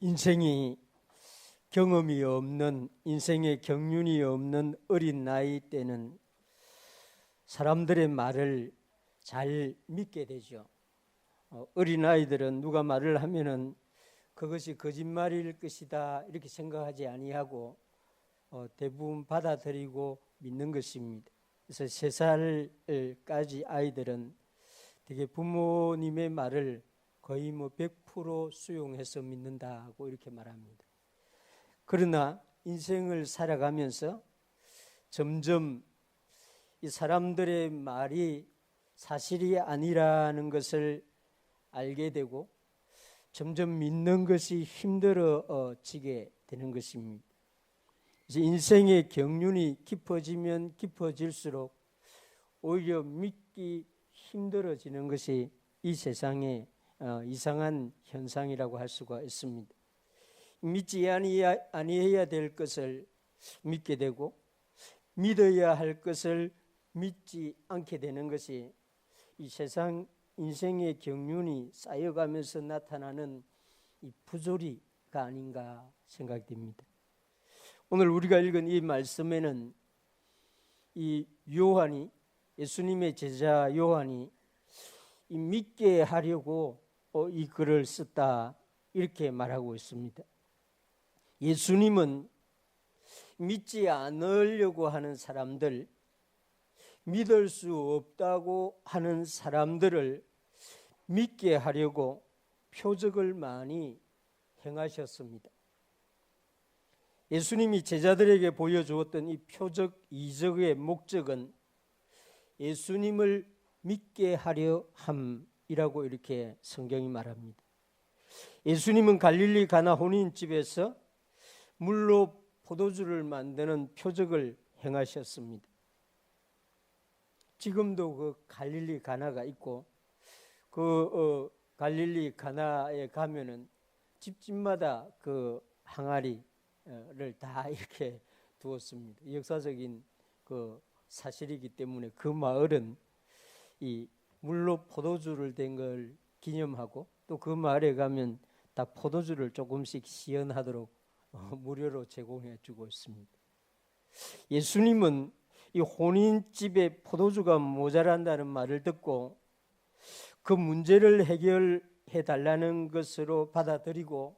인생이 경험이 없는, 인생의 경륜이 없는 어린 나이 때는 사람들의 말을 잘 믿게 되죠. 어린 아이들은 누가 말을 하면은 그것이 거짓말일 것이다 이렇게 생각하지 아니하고 대부분 받아들이고 믿는 것입니다. 그래서 3살까지 아이들은 되게 부모님의 말을 거의 100% 수용해서 믿는다고 이렇게 말합니다. 그러나 인생을 살아가면서 점점 이 사람들의 말이 사실이 아니라는 것을 알게 되고 점점 믿는 것이 힘들어지게 되는 것입니다. 이제 인생의 경륜이 깊어지면 깊어질수록 오히려 믿기 힘들어지는 것이 이 세상의 이상한 현상이라고 할 수가 있습니다. 믿지 아니해야 될 것을 믿게 되고 믿어야 할 것을 믿지 않게 되는 것이 이 세상 인생의 경륜이 쌓여가면서 나타나는 이 부조리가 아닌가 생각됩니다. 오늘 우리가 읽은 이 말씀에는 이 요한이, 예수님의 제자 요한이 이 믿게 하려고 이 글을 썼다 이렇게 말하고 있습니다. 예수님은 믿지 않으려고 하는 사람들, 믿을 수 없다고 하는 사람들을 믿게 하려고 표적을 많이 행하셨습니다. 예수님이 제자들에게 보여주었던 이 표적 이적의 목적은 예수님을 믿게 하려 함이라고 이렇게 성경이 말합니다. 예수님은 갈릴리 가나 혼인집에서 물로 포도주를 만드는 표적을 행하셨습니다. 지금도 그 갈릴리 가나가 있고 그 갈릴리 가나에 가면은 집집마다 그 항아리를 다 이렇게 두었습니다. 역사적인 그 사실이기 때문에 그 마을은 이 물로 포도주를 된 걸 기념하고 또 그 마을에 가면 다 포도주를 조금씩 시연하도록 무료로 제공해 주고 있습니다. 예수님은 이 혼인집에 포도주가 모자란다는 말을 듣고 그 문제를 해결해 달라는 것으로 받아들이고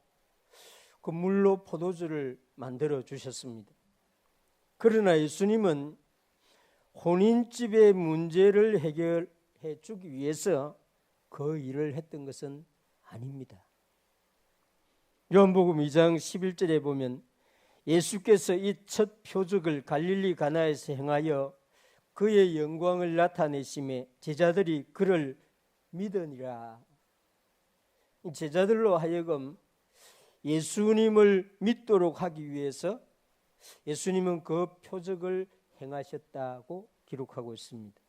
그 물로 포도주를 만들어 주셨습니다. 그러나 예수님은 혼인집의 문제를 해결해 주기 위해서 그 일을 했던 것은 아닙니다. 요한복음 2장 11절에 보면 예수께서 이 첫 표적을 갈릴리 가나에서 행하여 그의 영광을 나타내심에 제자들이 그를 믿으니라. 제자들로 하여금 예수님을 믿도록 하기 위해서 예수님은 그 표적을 행하셨다고 기록하고 있습니다.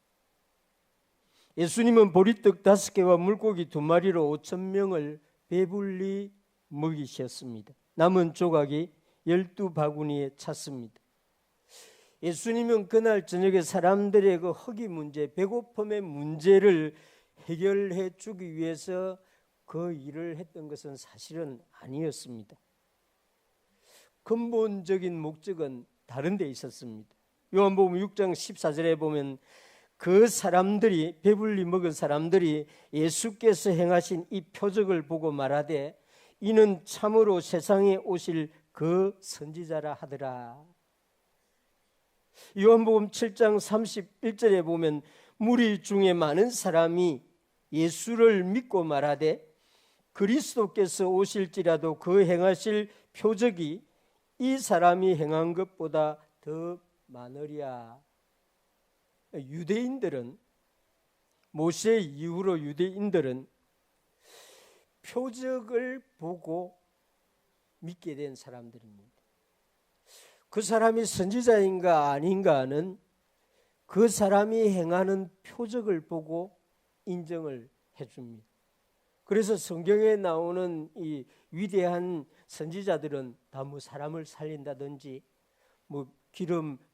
예수님은 보리떡 5개와 물고기 2마리로 5,000명을 배불리 먹이셨습니다. 남은 조각이 12바구니에 찼습니다. 예수님은 그날 저녁에 사람들의 그 허기 문제, 배고픔의 문제를 해결해 주기 위해서 그 일을 했던 것은 사실은 아니었습니다. 근본적인 목적은 다른 데 있었습니다. 요한복음 6장 14절에 보면 그 사람들이, 배불리 먹은 사람들이 예수께서 행하신 이 표적을 보고 말하되 이는 참으로 세상에 오실 그 선지자라 하더라. 요한복음 7장 31절에 보면 무리 중에 많은 사람이 예수를 믿고 말하되 그리스도께서 오실지라도 그 행하실 표적이 이 사람이 행한 것보다 더 많으리야. 유대인들은, 모세 이후로 유대인들은 표적을 보고 믿게 된 사람들입니다. 그 사람이 선지자인가 아닌가는 그 사람이 행하는 표적을 보고 인정을 해줍니다. 그래서 성경에 나오는 이 위대한 선지자들은 다 사람을 살린다든지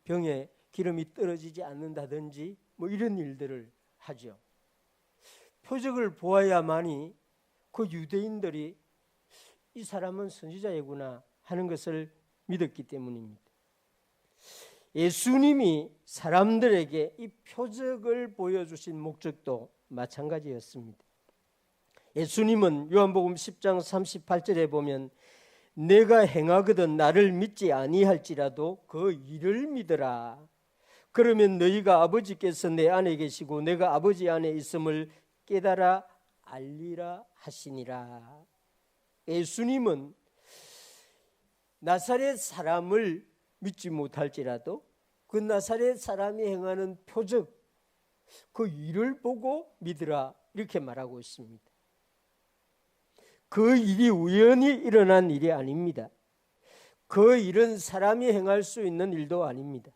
병에 기름이 떨어지지 않는다든지 이런 일들을 하죠. 표적을 보아야만이 그 유대인들이 이 사람은 선지자이구나 하는 것을 믿었기 때문입니다. 예수님이 사람들에게 이 표적을 보여주신 목적도 마찬가지였습니다. 예수님은 요한복음 10장 38절에 보면 내가 행하거든 나를 믿지 아니할지라도 그 일을 믿으라. 그러면 너희가 아버지께서 내 안에 계시고 내가 아버지 안에 있음을 깨달아 알리라 하시니라. 예수님은 나사렛 사람을 믿지 못할지라도 그 나사렛 사람이 행하는 표적, 그 일을 보고 믿으라 이렇게 말하고 있습니다. 그 일이 우연히 일어난 일이 아닙니다. 그 일은 사람이 행할 수 있는 일도 아닙니다.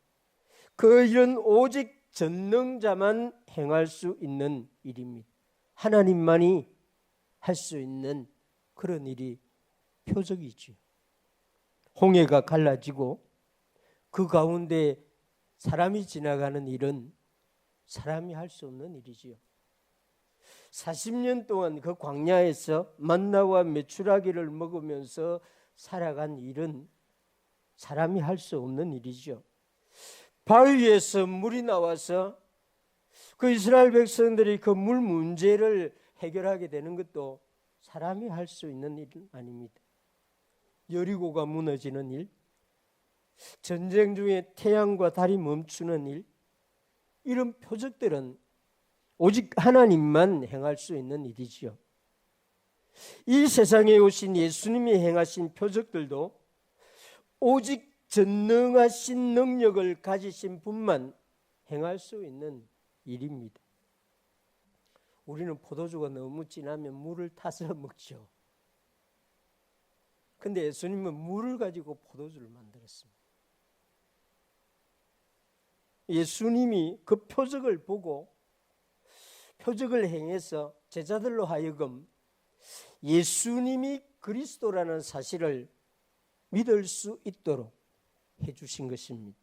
그 일은 오직 전능자만 행할 수 있는 일입니다. 하나님만이 할 수 있는 그런 일이 표적이죠. 홍해가 갈라지고 그 가운데 사람이 지나가는 일은 사람이 할 수 없는 일이지요. 40년 동안 그 광야에서 만나와 메추라기를 먹으면서 살아간 일은 사람이 할 수 없는 일이죠. 바위에서 물이 나와서 그 이스라엘 백성들이 그 물 문제를 해결하게 되는 것도 사람이 할 수 있는 일은 아닙니다. 여리고가 무너지는 일, 전쟁 중에 태양과 달이 멈추는 일, 이런 표적들은 오직 하나님만 행할 수 있는 일이지요. 이 세상에 오신 예수님이 행하신 표적들도 오직 전능하신 능력을 가지신 분만 행할 수 있는 일입니다. 우리는 포도주가 너무 진하면 물을 타서 먹죠. 근데 예수님은 물을 가지고 포도주를 만들었습니다. 예수님이 그 표적을 보고 표적을 행해서 제자들로 하여금 예수님이 그리스도라는 사실을 믿을 수 있도록 해주신 것입니다.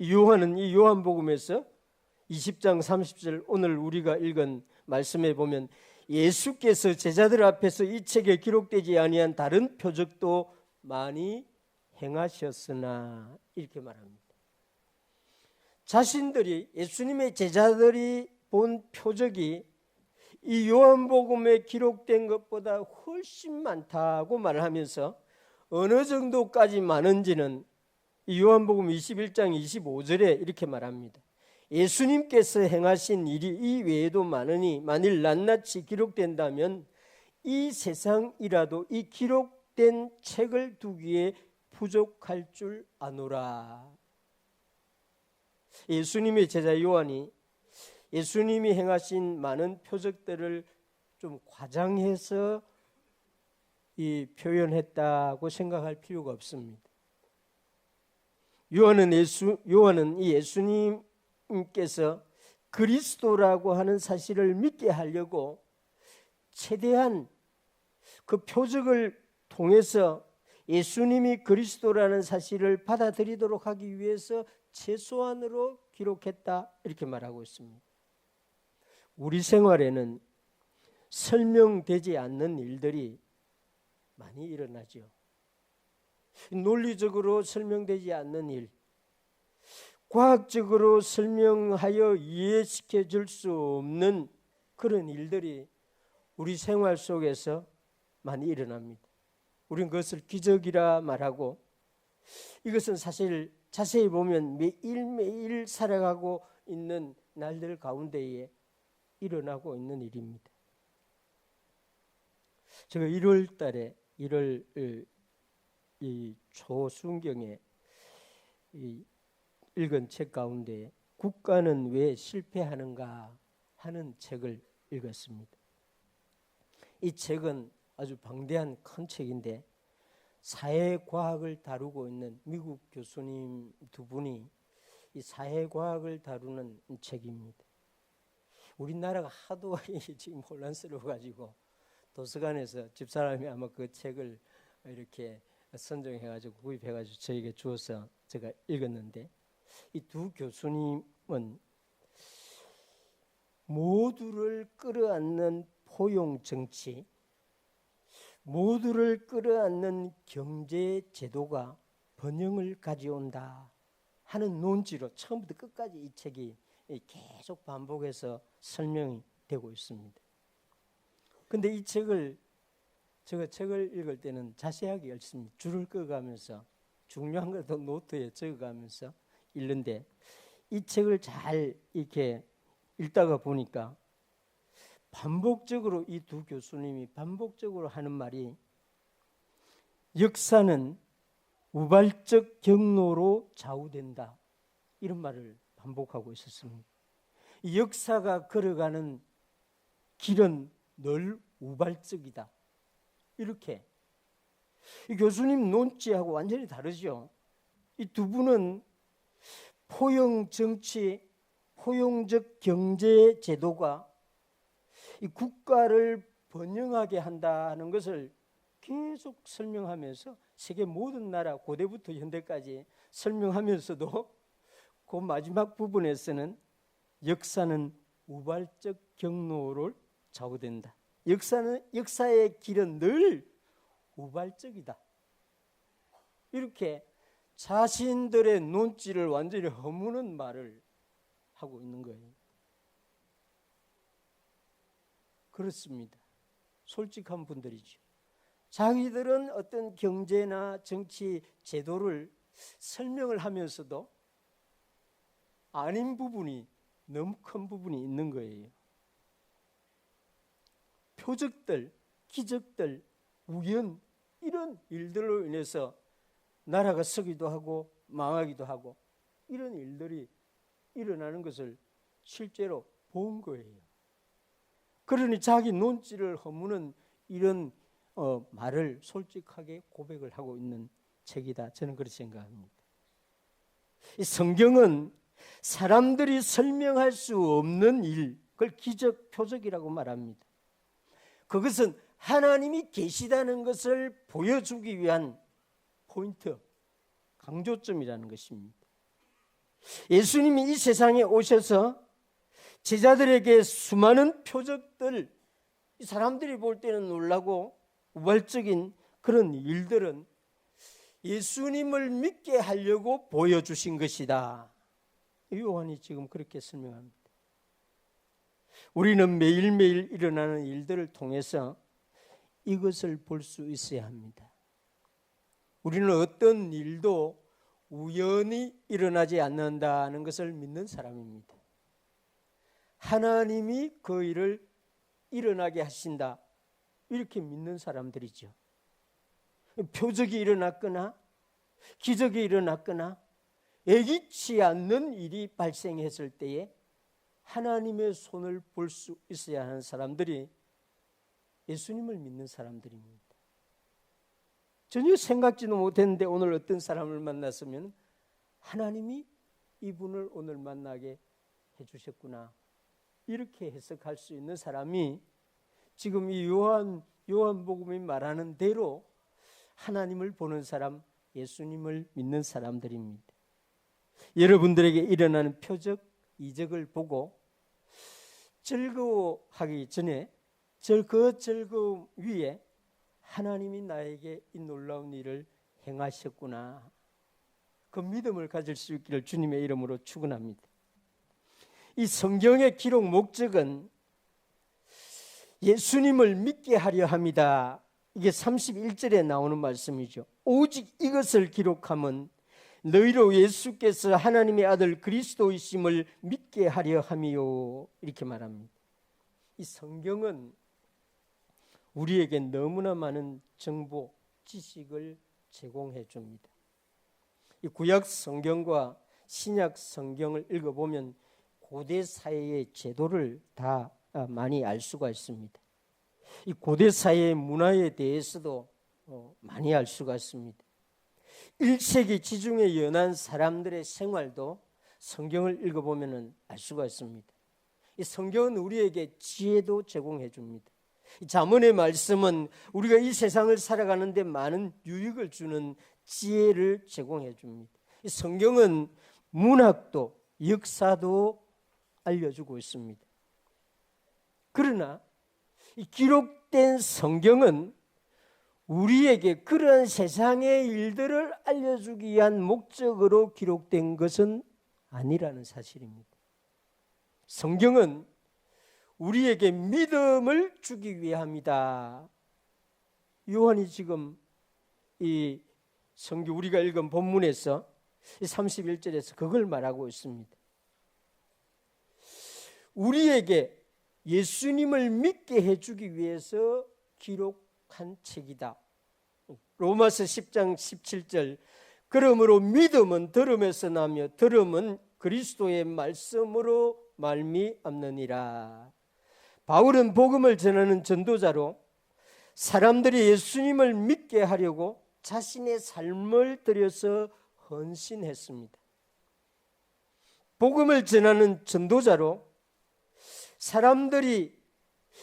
요한은 이 요한복음에서 20장 30절 오늘 우리가 읽은 말씀에 보면 예수께서 제자들 앞에서 이 책에 기록되지 아니한 다른 표적도 많이 행하셨으나 이렇게 말합니다. 자신들이 예수님의 제자들이 본 표적이 이 요한복음에 기록된 것보다 훨씬 많다고 말하면서 어느 정도까지 많은지는 이 요한복음 21장 25절에 이렇게 말합니다. 예수님께서 행하신 일이 이 외에도 많으니 만일 낱낱이 기록된다면 이 세상이라도 이 기록된 책을 두기에 부족할 줄 아노라. 예수님의 제자 요한이 예수님이 행하신 많은 표적들을 좀 과장해서 이 표현했다고 생각할 필요가 없습니다. 요한은 이 예수님께서 그리스도라고 하는 사실을 믿게 하려고 최대한 그 표적을 통해서 예수님이 그리스도라는 사실을 받아들이도록 하기 위해서 최소한으로 기록했다 이렇게 말하고 있습니다. 우리 생활에는 설명되지 않는 일들이 많이 일어나죠. 논리적으로 설명되지 않는 일, 과학적으로 설명하여 이해시켜 줄 수 없는 그런 일들이 우리 생활 속에서 많이 일어납니다. 우리는 그것을 기적이라 말하고 이것은 사실 자세히 보면 매일매일 살아가고 있는 날들 가운데에 일어나고 있는 일입니다. 제가 1월 달에 1월 이 초순경에 읽은 책 가운데 국가는 왜 실패하는가 하는 책을 읽었습니다. 이 책은 아주 방대한 큰 책인데 사회과학을 다루고 있는 미국 교수님 두 분이 이 사회과학을 다루는 책입니다. 우리나라가 하도 지금 혼란스러워가지고 도서관에서 집사람이 아마 그 책을 이렇게 선정해가지고 구입해가지고 저에게 주어서 제가 읽었는데 이 두 교수님은 모두를 끌어안는 포용 정치, 모두를 끌어안는 경제 제도가 번영을 가져온다 하는 논지로 처음부터 끝까지 이 책이 계속 반복해서 설명이 되고 있습니다. 근데 이 책을 제가 책을 읽을 때는 자세하게 열심히 줄을 끄가면서 중요한 것도 노트에 적어가면서 읽는데 이 책을 잘 이렇게 읽다가 보니까 반복적으로 이 두 교수님이 반복적으로 하는 말이 역사는 우발적 경로로 좌우된다 이런 말을 반복하고 있었습니다. 이 역사가 걸어가는 길은 늘 우발적이다. 이렇게 이 교수님 논지하고 완전히 다르죠. 이 두 분은 포용 정치, 포용적 경제 제도가 이 국가를 번영하게 한다는 것을 계속 설명하면서 세계 모든 나라 고대부터 현대까지 설명하면서도 그 마지막 부분에서는 역사는 우발적 경로를 좌우된다. 역사의 길은 늘 우발적이다. 이렇게 자신들의 논지를 완전히 허무는 말을 하고 있는 거예요. 그렇습니다. 솔직한 분들이죠. 자기들은 어떤 경제나 정치 제도를 설명을 하면서도 아닌 부분이 너무 큰 부분이 있는 거예요. 표적들, 기적들, 우연 이런 일들로 인해서 나라가 서기도 하고 망하기도 하고 이런 일들이 일어나는 것을 실제로 본 거예요. 그러니 자기 논지를 허무는 이런 말을 솔직하게 고백을 하고 있는 책이다. 저는 그렇게 생각합니다. 이 성경은 사람들이 설명할 수 없는 일, 그걸 기적, 표적이라고 말합니다. 그것은 하나님이 계시다는 것을 보여주기 위한 포인트, 강조점이라는 것입니다. 예수님이 이 세상에 오셔서 제자들에게 수많은 표적들, 사람들이 볼 때는 놀라고 우발적인 그런 일들은 예수님을 믿게 하려고 보여주신 것이다. 요한이 지금 그렇게 설명합니다. 우리는 매일매일 일어나는 일들을 통해서 이것을 볼 수 있어야 합니다. 우리는 어떤 일도 우연히 일어나지 않는다는 것을 믿는 사람입니다. 하나님이 그 일을 일어나게 하신다. 이렇게 믿는 사람들이죠. 표적이 일어났거나 기적이 일어났거나 예기치 않는 일이 발생했을 때에 하나님의 손을 볼 수 있어야 하는 사람들이 예수님을 믿는 사람들입니다. 전혀 생각지도 못했는데 오늘 어떤 사람을 만났으면 하나님이 이분을 오늘 만나게 해주셨구나. 이렇게 해석할 수 있는 사람이 지금 이 요한복음이 말하는 대로 하나님을 보는 사람, 예수님을 믿는 사람들입니다. 여러분들에게 일어나는 표적, 이적을 보고 즐거워하기 전에 그 즐거움 위에 하나님이 나에게 이 놀라운 일을 행하셨구나. 그 믿음을 가질 수 있기를 주님의 이름으로 축원합니다. 이 성경의 기록 목적은 예수님을 믿게 하려 함이다. 이게 31절에 나오는 말씀이죠. 오직 이것을 기록함은 너희로 예수께서 하나님의 아들 그리스도이심을 믿게 하려 함이요. 이렇게 말합니다. 이 성경은 우리에게 너무나 많은 정보, 지식을 제공해 줍니다. 이 구약 성경과 신약 성경을 읽어보면 고대 사회의 제도를 다 많이 알 수가 있습니다. 이 고대 사회의 문화에 대해서도 많이 알 수가 있습니다. 1세기 지중해 연안 사람들의 생활도 성경을 읽어보면 알 수가 있습니다. 이 성경은 우리에게 지혜도 제공해 줍니다. 이 잠언의 말씀은 우리가 이 세상을 살아가는데 많은 유익을 주는 지혜를 제공해 줍니다. 이 성경은 문학도 역사도 알려주고 있습니다. 그러나 이 기록된 성경은 우리에게 그러한 세상의 일들을 알려주기 위한 목적으로 기록된 것은 아니라는 사실입니다. 성경은 우리에게 믿음을 주기 위함이다. 요한이 지금 이 성경 우리가 읽은 본문에서 31절에서 그걸 말하고 있습니다. 우리에게 예수님을 믿게 해주기 위해서 기록한 책이다. 로마서 10장 17절 그러므로 믿음은 들음에서 나며 들음은 그리스도의 말씀으로 말미암느니라. 바울은 복음을 전하는 전도자로 사람들이 예수님을 믿게 하려고 자신의 삶을 들여서 헌신했습니다. 복음을 전하는 전도자로 사람들이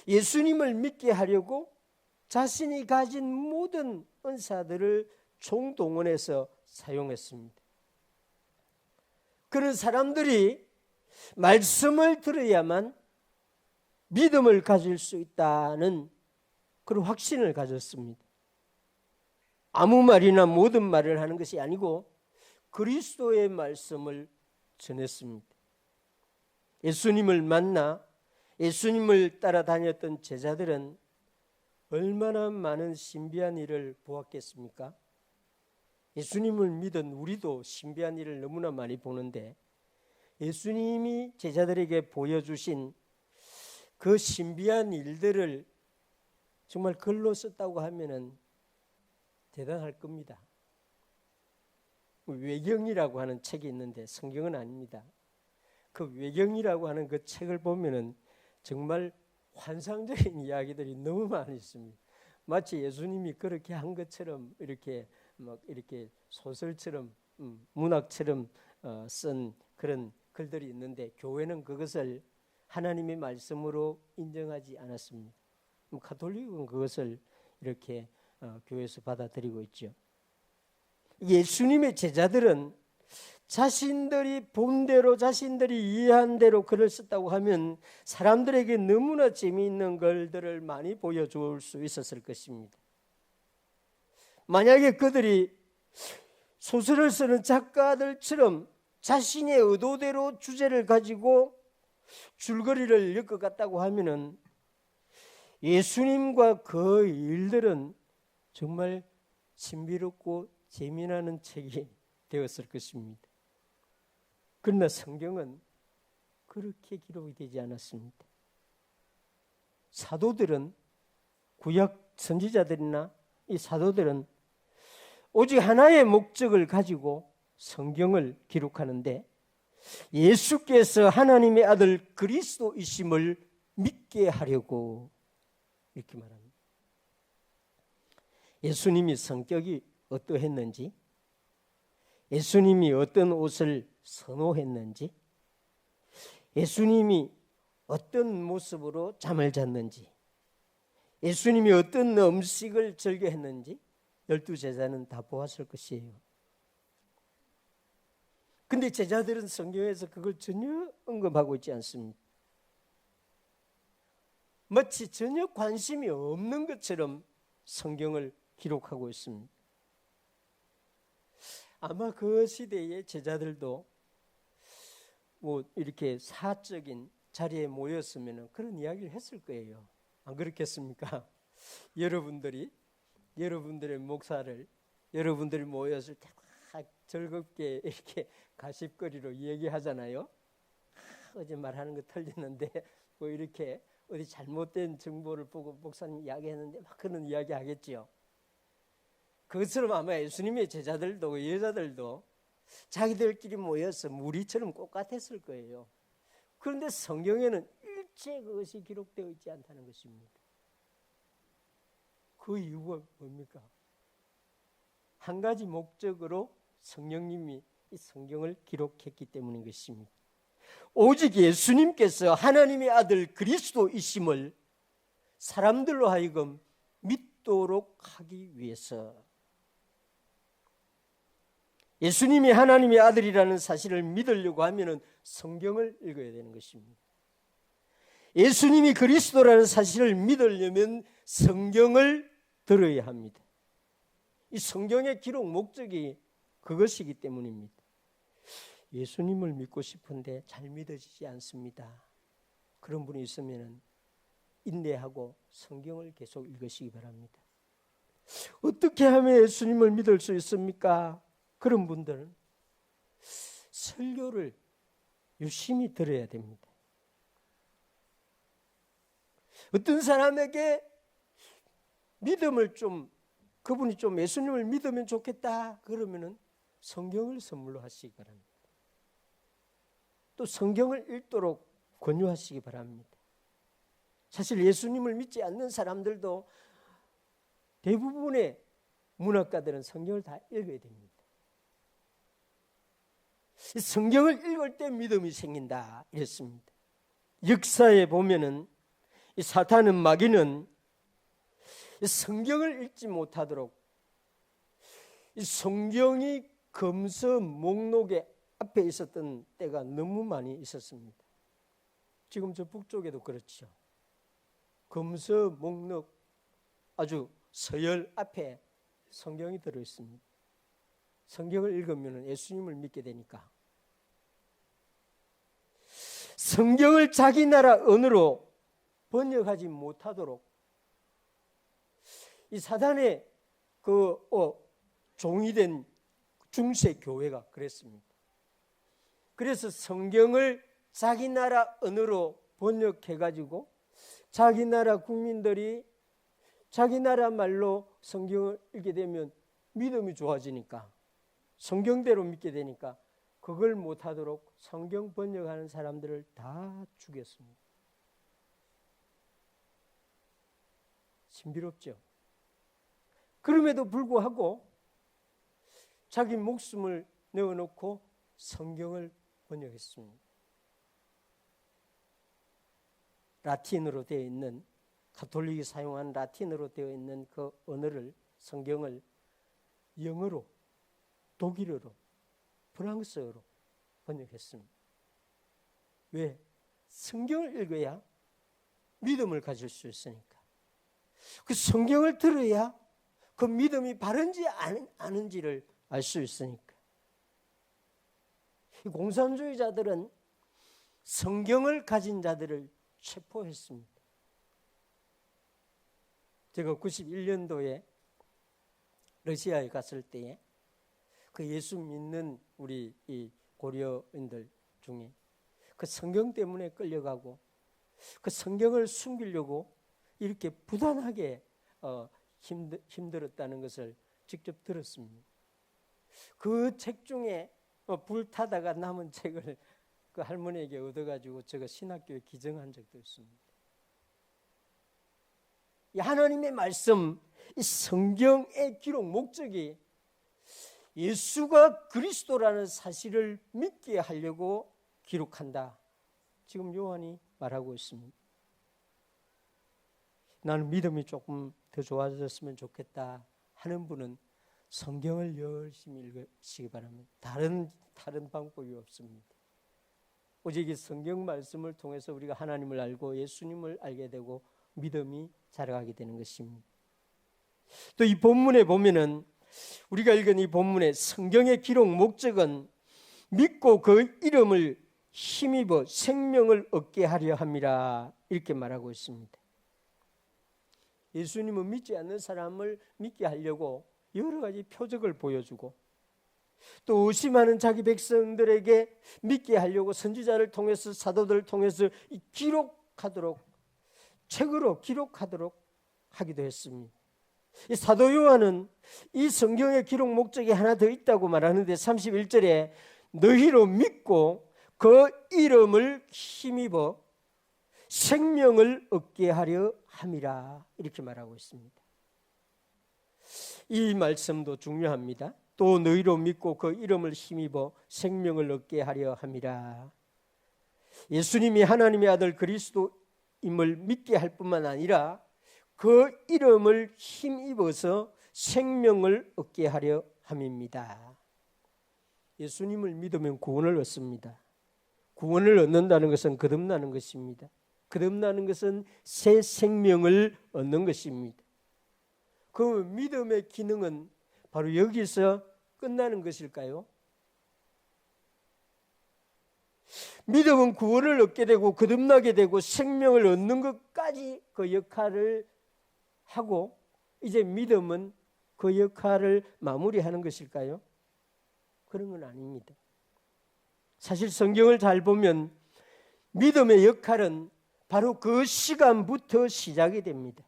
예수님을 믿게 하려고 자신이 가진 모든 은사들을 총동원해서 사용했습니다. 그런 사람들이 말씀을 들어야만 믿음을 가질 수 있다는 그런 확신을 가졌습니다. 아무 말이나 모든 말을 하는 것이 아니고 그리스도의 말씀을 전했습니다. 예수님을 만나 예수님을 따라다녔던 제자들은 얼마나 많은 신비한 일을 보았겠습니까? 예수님을 믿은 우리도 신비한 일을 너무나 많이 보는데 예수님이 제자들에게 보여주신 그 신비한 일들을 정말 글로 썼다고 하면은 대단할 겁니다. 외경이라고 하는 책이 있는데 성경은 아닙니다. 그 외경이라고 하는 그 책을 보면은 정말 환상적인 이야기들이 너무 많이 있습니다. 마치 예수님이 그렇게 한 것처럼 이렇게 막 이렇게 소설처럼 문학처럼 쓴 그런 글들이 있는데 교회는 그것을 하나님의 말씀으로 인정하지 않았습니다. 가톨릭은 그것을 이렇게 교회에서 받아들이고 있죠. 예수님의 제자들은 자신들이 본 대로 자신들이 이해한 대로 글을 썼다고 하면 사람들에게 너무나 재미있는 글들을 많이 보여줄 수 있었을 것입니다. 만약에 그들이 소설을 쓰는 작가들처럼 자신의 의도대로 주제를 가지고 줄거리를 엮어갔다고 하면은 예수님과 그 일들은 정말 신비롭고 재미나는 책이 되었을 것입니다. 그러나 성경은 그렇게 기록이 되지 않았습니다. 사도들은 구약 선지자들이나 이 사도들은 오직 하나의 목적을 가지고 성경을 기록하는데 예수께서 하나님의 아들 그리스도이심을 믿게 하려고 이렇게 말합니다. 예수님이 성격이 어떠했는지, 예수님이 어떤 옷을 선호했는지, 예수님이 어떤 모습으로 잠을 잤는지, 예수님이 어떤 음식을 즐겨했는지 12제자는 다 보았을 것이에요. 근데 제자들은 성경에서 그걸 전혀 언급하고 있지 않습니다. 마치 전혀 관심이 없는 것처럼 성경을 기록하고 있습니다. 아마 그 시대의 제자들도 뭐 이렇게 사적인 자리에 모였으면 그런 이야기를 했을 거예요. 안 그렇겠습니까? 여러분들의 목사를 여러분들이 모였을 때 막 즐겁게 이렇게 가십거리로 얘기하잖아요. 어제 말하는 거 틀렸는데 뭐 이렇게 어디 잘못된 정보를 보고 목사님 이야기했는데 막 그런 이야기 하겠지요. 그것처럼 아마 예수님의 제자들도 여자들도 자기들끼리 모여서 무리처럼 똑같았을 거예요. 그런데 성경에는 일체 그것이 기록되어 있지 않다는 것입니다. 그 이유가 뭡니까? 한 가지 목적으로 성령님이 이 성경을 기록했기 때문인 것입니다. 오직 예수님께서 하나님의 아들 그리스도이심을 사람들로 하여금 믿도록 하기 위해서, 예수님이 하나님의 아들이라는 사실을 믿으려고 하면 성경을 읽어야 되는 것입니다. 예수님이 그리스도라는 사실을 믿으려면 성경을 들어야 합니다. 이 성경의 기록 목적이 그것이기 때문입니다. 예수님을 믿고 싶은데 잘 믿어지지 않습니다. 그런 분이 있으면 인내하고 성경을 계속 읽으시기 바랍니다. 어떻게 하면 예수님을 믿을 수 있습니까? 그런 분들은 설교를 유심히 들어야 됩니다. 어떤 사람에게 믿음을 그분이 좀 예수님을 믿으면 좋겠다 그러면은 성경을 선물로 하시기 바랍니다. 또 성경을 읽도록 권유하시기 바랍니다. 사실 예수님을 믿지 않는 사람들도 대부분의 문학가들은 성경을 다 읽어야 됩니다. 성경을 읽을 때 믿음이 생긴다 이랬습니다. 역사에 보면은 이 사탄은, 마귀는 성경을 읽지 못하도록 이 성경이 검서 목록에 앞에 있었던 때가 너무 많이 있었습니다. 지금 저 북쪽에도 그렇죠. 검서 목록 아주 서열 앞에 성경이 들어있습니다. 성경을 읽으면 예수님을 믿게 되니까. 성경을 자기 나라 언어로 번역하지 못하도록 이 사단의 종이 된 중세 교회가 그랬습니다. 그래서 성경을 자기 나라 언어로 번역해가지고 자기 나라 국민들이 자기 나라 말로 성경을 읽게 되면 믿음이 좋아지니까 성경대로 믿게 되니까 그걸 못하도록 성경 번역하는 사람들을 다 죽였습니다. 신비롭죠? 그럼에도 불구하고 자기 목숨을 내어놓고 성경을 번역했습니다. 라틴어로 되어 있는, 가톨릭이 사용한 라틴어로 되어 있는 그 언어를, 성경을 영어로, 독일어로, 프랑스어로 번역했습니다. 왜? 성경을 읽어야 믿음을 가질 수 있으니까. 그 성경을 들어야 그 믿음이 바른지 아닌지를 알 수 있으니까. 이 공산주의자들은 성경을 가진 자들을 체포했습니다. 제가 91년도에 러시아에 갔을 때에 그 예수 믿는 우리 이 고려인들 중에 그 성경 때문에 끌려가고 그 성경을 숨기려고 이렇게 부단하게 힘들었다는 것을 직접 들었습니다. 그 책 중에 불타다가 남은 책을 그 할머니에게 얻어가지고 제가 신학교에 기증한 적도 있습니다. 이 하나님의 말씀, 이 성경의 기록 목적이 예수가 그리스도라는 사실을 믿게 하려고 기록한다. 지금 요한이 말하고 있습니다. 나는 믿음이 조금 더 좋아졌으면 좋겠다 하는 분은 성경을 열심히 읽으시기 바랍니다. 다른 방법이 없습니다. 오직 이 성경 말씀을 통해서 우리가 하나님을 알고 예수님을 알게 되고 믿음이 자라가게 되는 것입니다. 또 이 본문에 보면은 우리가 읽은 이 본문의 성경의 기록 목적은 믿고 그 이름을 힘입어 생명을 얻게 하려 함이라 이렇게 말하고 있습니다. 예수님은 믿지 않는 사람을 믿게 하려고 여러 가지 표적을 보여주고 또 의심하는 자기 백성들에게 믿게 하려고 선지자를 통해서 사도들을 통해서 기록하도록 책으로 기록하도록 하기도 했습니다. 이 사도 요한은 이 성경의 기록 목적이 하나 더 있다고 말하는데 31절에 너희로 믿고 그 이름을 힘입어 생명을 얻게 하려 함이라 이렇게 말하고 있습니다. 이 말씀도 중요합니다. 또 너희로 믿고 그 이름을 힘입어 생명을 얻게 하려 함이라. 예수님이 하나님의 아들 그리스도임을 믿게 할 뿐만 아니라 그 이름을 힘입어서 생명을 얻게 하려 함입니다. 예수님을 믿으면 구원을 얻습니다. 구원을 얻는다는 것은 거듭나는 것입니다. 거듭나는 것은 새 생명을 얻는 것입니다. 그 믿음의 기능은 바로 여기서 끝나는 것일까요? 믿음은 구원을 얻게 되고 거듭나게 되고 생명을 얻는 것까지 그 역할을 하고 이제 믿음은 그 역할을 마무리하는 것일까요? 그런 건 아닙니다. 사실 성경을 잘 보면 믿음의 역할은 바로 그 시간부터 시작이 됩니다.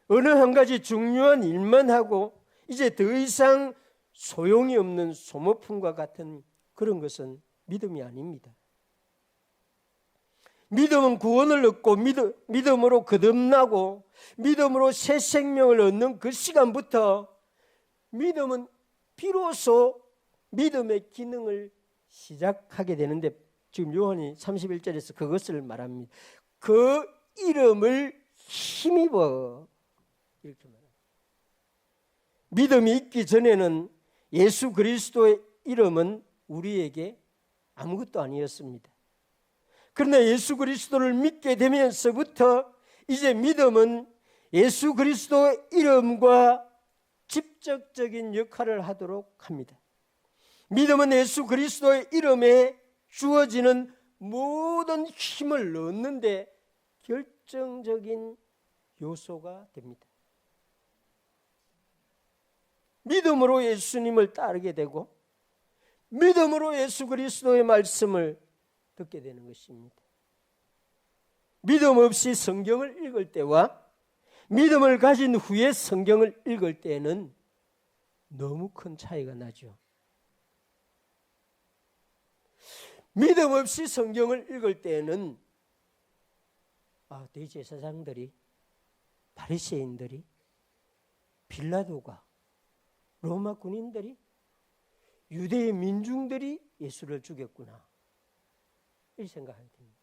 어느 한 가지 중요한 일만 하고 이제 더 이상 소용이 없는 소모품과 같은 그런 것은 믿음이 아닙니다. 믿음은 구원을 얻고 믿음으로 거듭나고 믿음으로 새 생명을 얻는 그 시간부터 믿음은 비로소 믿음의 기능을 시작하게 되는데 지금 요한이 31절에서 그것을 말합니다. 그 이름을 힘입어 이렇게 말합니다. 믿음이 있기 전에는 예수 그리스도의 이름은 우리에게 아무것도 아니었습니다. 그러나 예수 그리스도를 믿게 되면서부터 이제 믿음은 예수 그리스도의 이름과 직접적인 역할을 하도록 합니다. 믿음은 예수 그리스도의 이름에 주어지는 모든 힘을 넣는데 결정적인 요소가 됩니다. 믿음으로 예수님을 따르게 되고 믿음으로 예수 그리스도의 말씀을 듣게 되는 것입니다. 믿음 없이 성경을 읽을 때와 믿음을 가진 후에 성경을 읽을 때는 너무 큰 차이가 나죠. 믿음 없이 성경을 읽을 때는 대제사장들이, 바리새인들이, 빌라도가, 로마 군인들이, 유대의 민중들이 예수를 죽였구나 이 생각하게 됩니다.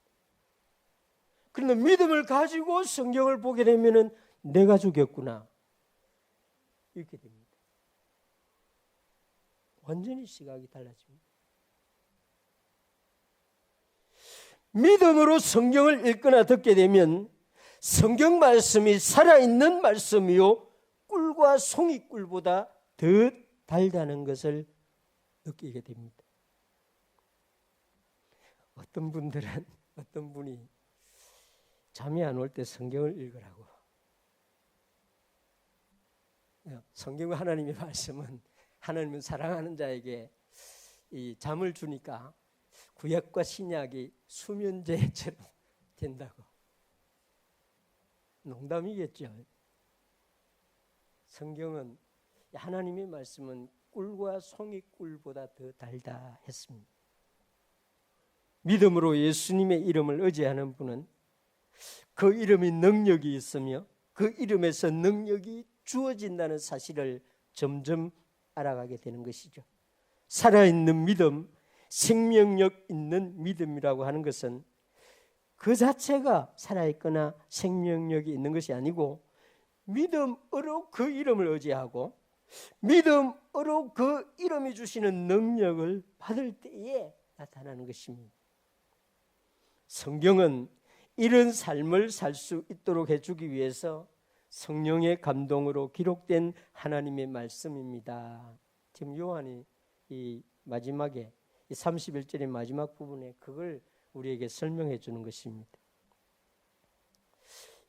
그런데 믿음을 가지고 성경을 보게 되면은 내가 죽였구나 이렇게 됩니다. 완전히 시각이 달라집니다. 믿음으로 성경을 읽거나 듣게 되면 성경 말씀이 살아있는 말씀이요 꿀과 송이꿀보다 더 달다는 것을 느끼게 됩니다. 어떤 분이 잠이 안 올 때 성경을 읽으라고. 성경 하나님의 말씀은 하나님은 사랑하는 자에게 이 잠을 주니까 구약과 신약이 수면제처럼 된다고. 농담이겠죠. 성경은 하나님의 말씀은 꿀과 송이꿀보다 더 달다 했습니다. 믿음으로 예수님의 이름을 의지하는 분은 그 이름이 능력이 있으며 그 이름에서 능력이 주어진다는 사실을 점점 알아가게 되는 것이죠. 살아있는 믿음, 생명력 있는 믿음이라고 하는 것은 그 자체가 살아있거나 생명력이 있는 것이 아니고 믿음으로 그 이름을 의지하고 믿음으로 그 이름이 주시는 능력을 받을 때에 나타나는 것입니다. 성경은 이런 삶을 살 수 있도록 해주기 위해서 성령의 감동으로 기록된 하나님의 말씀입니다. 지금 요한이 이 마지막에 이 31절의 마지막 부분에 그걸 우리에게 설명해 주는 것입니다.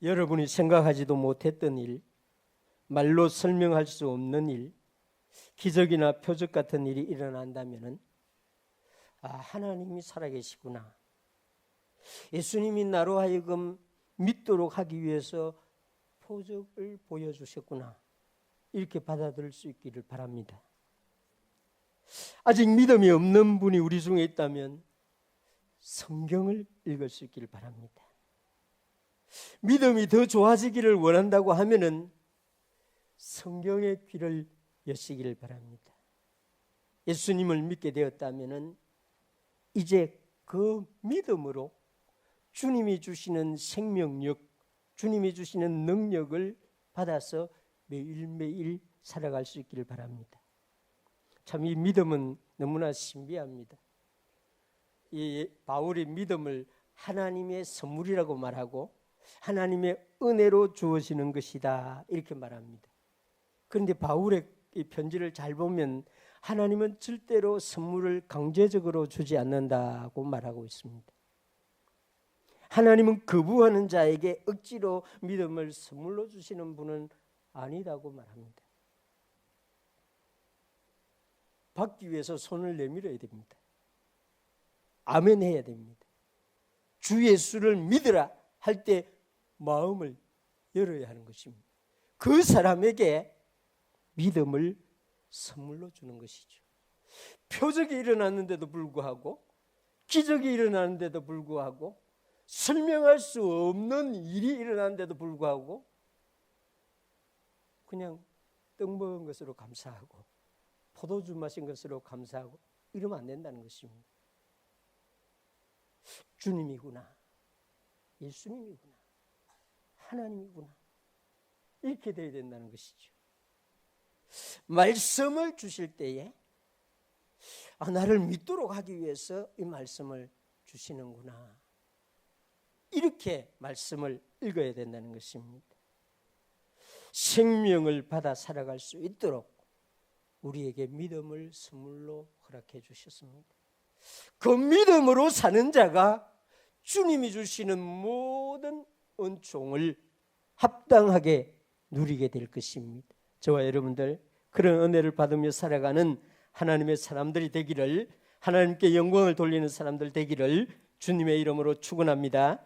여러분이 생각하지도 못했던 일, 말로 설명할 수 없는 일, 기적이나 표적 같은 일이 일어난다면은 하나님이 살아계시구나. 예수님이 나로 하여금 믿도록 하기 위해서 표적을 보여주셨구나. 이렇게 받아들일 수 있기를 바랍니다. 아직 믿음이 없는 분이 우리 중에 있다면 성경을 읽을 수 있기를 바랍니다. 믿음이 더 좋아지기를 원한다고 하면은 성경의 귀를 여시기를 바랍니다. 예수님을 믿게 되었다면은 이제 그 믿음으로 주님이 주시는 생명력, 주님이 주시는 능력을 받아서 매일매일 살아갈 수 있기를 바랍니다. 참 이 믿음은 너무나 신비합니다. 이 바울이 믿음을 하나님의 선물이라고 말하고 하나님의 은혜로 주어지는 것이다 이렇게 말합니다. 그런데 바울의 이 편지를 잘 보면 하나님은 절대로 선물을 강제적으로 주지 않는다고 말하고 있습니다. 하나님은 거부하는 자에게 억지로 믿음을 선물로 주시는 분은 아니라고 말합니다. 받기 위해서 손을 내밀어야 됩니다. 아멘 해야 됩니다. 주 예수를 믿으라 할 때 마음을 열어야 하는 것입니다. 그 사람에게 믿음을 선물로 주는 것이죠. 표적이 일어났는데도 불구하고, 기적이 일어났는데도 불구하고, 설명할 수 없는 일이 일어났는데도 불구하고 그냥 떡 먹은 것으로 감사하고 포도주 마신 것으로 감사하고 이러면 안 된다는 것입니다. 주님이구나, 예수님이구나, 하나님이구나, 이렇게 돼야 된다는 것이죠. 말씀을 주실 때에 나를 믿도록 하기 위해서 이 말씀을 주시는구나, 이렇게 말씀을 읽어야 된다는 것입니다. 생명을 받아 살아갈 수 있도록 우리에게 믿음을 선물로 허락해 주셨습니다. 그 믿음으로 사는 자가 주님이 주시는 모든 은총을 합당하게 누리게 될 것입니다. 저와 여러분들 그런 은혜를 받으며 살아가는 하나님의 사람들이 되기를, 하나님께 영광을 돌리는 사람들 되기를 주님의 이름으로 축원합니다.